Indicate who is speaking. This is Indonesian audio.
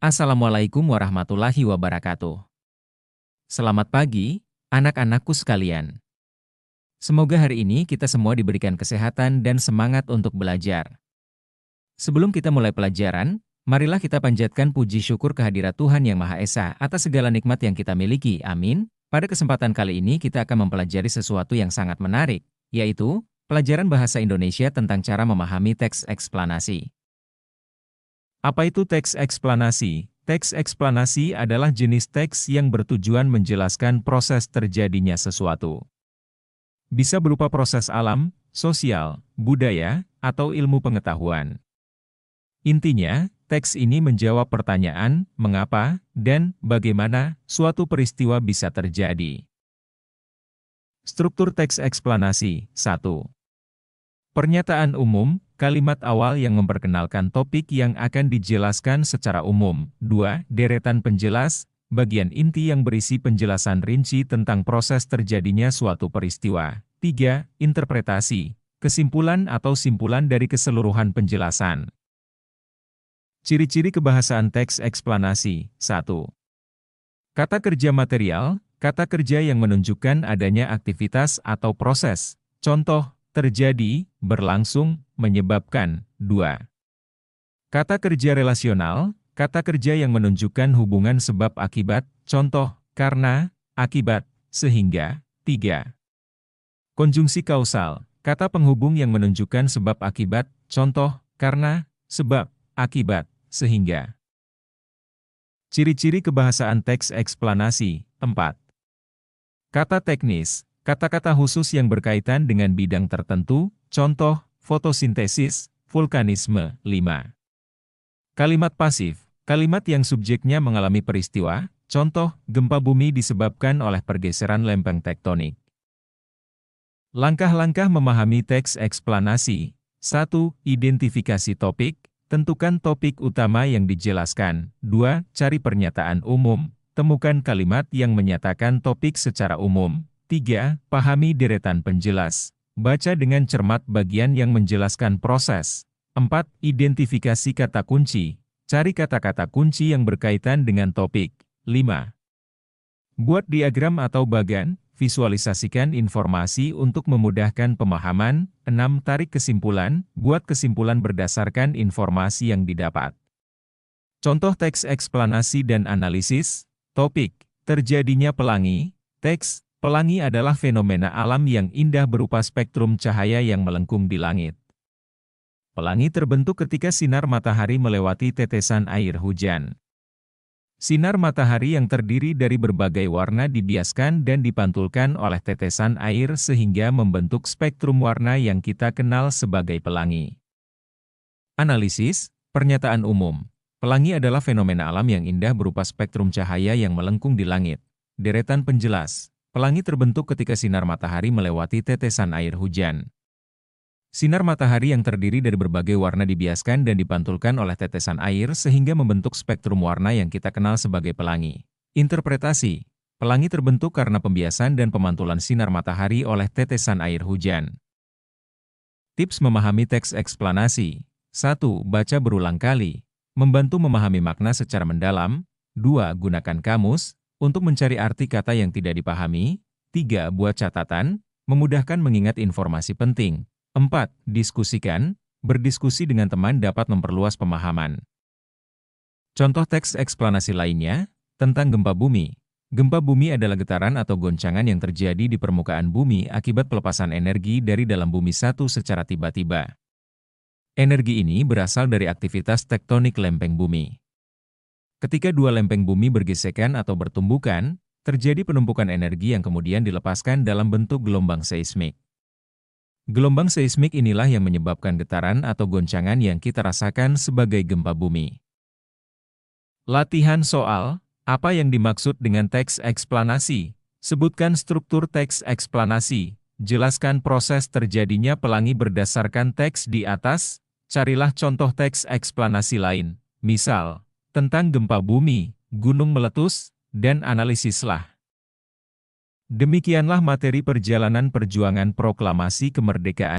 Speaker 1: Assalamualaikum warahmatullahi wabarakatuh. Selamat pagi, anak-anakku sekalian. Semoga hari ini kita semua diberikan kesehatan dan semangat untuk belajar. Sebelum kita mulai pelajaran, marilah kita panjatkan puji syukur kehadirat Tuhan Yang Maha Esa atas segala nikmat yang kita miliki. Amin. Pada kesempatan kali ini kita akan mempelajari sesuatu yang sangat menarik, yaitu pelajaran bahasa Indonesia tentang cara memahami teks eksplanasi. Apa itu teks eksplanasi? Teks eksplanasi adalah jenis teks yang bertujuan menjelaskan proses terjadinya sesuatu. Bisa berupa proses alam, sosial, budaya, atau ilmu pengetahuan. Intinya, teks ini menjawab pertanyaan, mengapa, dan bagaimana suatu peristiwa bisa terjadi. Struktur teks eksplanasi. 1. Pernyataan umum, kalimat awal yang memperkenalkan topik yang akan dijelaskan secara umum. 2. Deretan penjelas, bagian inti yang berisi penjelasan rinci tentang proses terjadinya suatu peristiwa. 3. Interpretasi, kesimpulan atau simpulan dari keseluruhan penjelasan. Ciri-ciri kebahasaan teks eksplanasi. 1. Kata kerja material, kata kerja yang menunjukkan adanya aktivitas atau proses. Contoh, terjadi, berlangsung, menyebabkan. 2. Kata kerja relasional, kata kerja yang menunjukkan hubungan sebab-akibat, contoh, karena, akibat, sehingga. 3. Konjungsi kausal, kata penghubung yang menunjukkan sebab-akibat, contoh, karena, sebab, akibat, sehingga. Ciri-ciri kebahasaan teks eksplanasi. 4. Kata teknis, kata-kata khusus yang berkaitan dengan bidang tertentu, contoh, fotosintesis, vulkanisme. 5. Kalimat pasif, kalimat yang subjeknya mengalami peristiwa, contoh, gempa bumi disebabkan oleh pergeseran lempeng tektonik. Langkah-langkah memahami teks eksplanasi. 1. Identifikasi topik, tentukan topik utama yang dijelaskan. 2. Cari pernyataan umum, temukan kalimat yang menyatakan topik secara umum. 3. Pahami deretan penjelas. Baca dengan cermat bagian yang menjelaskan proses. 4. Identifikasi kata kunci. Cari kata-kata kunci yang berkaitan dengan topik. 5. Buat diagram atau bagan, visualisasikan informasi untuk memudahkan pemahaman. 6. Tarik kesimpulan, buat kesimpulan berdasarkan informasi yang didapat. Contoh teks eksplanasi dan analisis. Topik, terjadinya pelangi. Teks, pelangi adalah fenomena alam yang indah berupa spektrum cahaya yang melengkung di langit. Pelangi terbentuk ketika sinar matahari melewati tetesan air hujan. Sinar matahari yang terdiri dari berbagai warna dibiaskan dan dipantulkan oleh tetesan air sehingga membentuk spektrum warna yang kita kenal sebagai pelangi. Analisis, pernyataan umum. Pelangi adalah fenomena alam yang indah berupa spektrum cahaya yang melengkung di langit. Deretan penjelas. Pelangi terbentuk ketika sinar matahari melewati tetesan air hujan. Sinar matahari yang terdiri dari berbagai warna dibiaskan dan dipantulkan oleh tetesan air sehingga membentuk spektrum warna yang kita kenal sebagai pelangi. Interpretasi. Pelangi terbentuk karena pembiasan dan pemantulan sinar matahari oleh tetesan air hujan. Tips memahami teks eksplanasi. 1. Baca berulang kali, membantu memahami makna secara mendalam. 2. Gunakan kamus untuk mencari arti kata yang tidak dipahami. 3. Buat catatan, memudahkan mengingat informasi penting. 4. Diskusikan, berdiskusi dengan teman dapat memperluas pemahaman. Contoh teks eksplanasi lainnya, tentang gempa bumi. Gempa bumi adalah getaran atau goncangan yang terjadi di permukaan bumi akibat pelepasan energi dari dalam bumi satu secara tiba-tiba. Energi ini berasal dari aktivitas tektonik lempeng bumi. Ketika dua lempeng bumi bergesekan atau bertumbukan, terjadi penumpukan energi yang kemudian dilepaskan dalam bentuk gelombang seismik. Gelombang seismik inilah yang menyebabkan getaran atau goncangan yang kita rasakan sebagai gempa bumi. Latihan soal, apa yang dimaksud dengan teks eksplanasi? Sebutkan struktur teks eksplanasi. Jelaskan proses terjadinya pelangi berdasarkan teks di atas. Carilah contoh teks eksplanasi lain, misal, tentang gempa bumi, gunung meletus, dan analisislah. Demikianlah materi perjalanan perjuangan proklamasi kemerdekaan